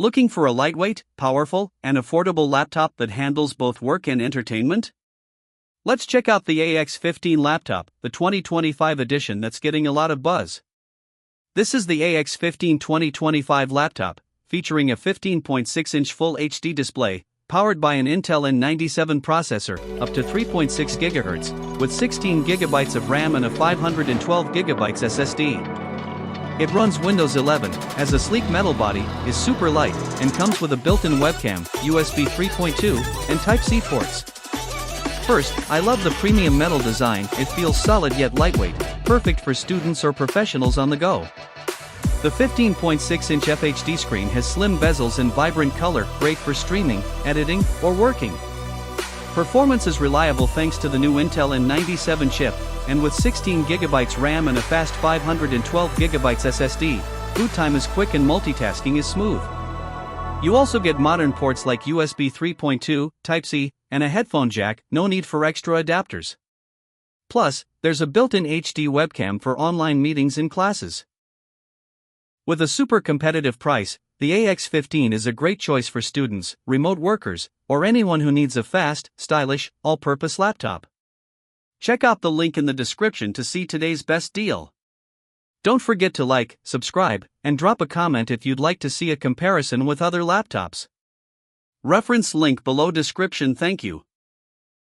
Looking for a lightweight, powerful, and affordable laptop that handles both work and entertainment? Let's check out the AX15 laptop, the 2025 edition that's getting a lot of buzz. This is the AX15 2025 laptop, featuring a 15.6-inch Full HD display, powered by an Intel N97 processor, up to 3.6 GHz, with 16 GB of RAM and a 512 GB SSD. It runs Windows 11, has a sleek metal body, is super light, and comes with a built-in webcam, USB 3.2, and Type-C ports. First, I love the premium metal design. It feels solid yet lightweight, perfect for students or professionals on the go. The 15.6-inch FHD screen has slim bezels and vibrant color, great for streaming, editing, or working. Performance is reliable thanks to the new Intel N97 chip, and with 16 GB RAM and a fast 512 GB SSD, boot time is quick and multitasking is smooth. You also get modern ports like USB 3.2, Type-C, and a headphone jack, no need for extra adapters. Plus, there's a built-in HD webcam for online meetings and classes. With a super competitive price, the AX15 is a great choice for students, remote workers, or anyone who needs a fast, stylish, all-purpose laptop. Check out the link in the description to see today's best deal. Don't forget to like, subscribe, and drop a comment if you'd like to see a comparison with other laptops. Reference link below description. Thank you.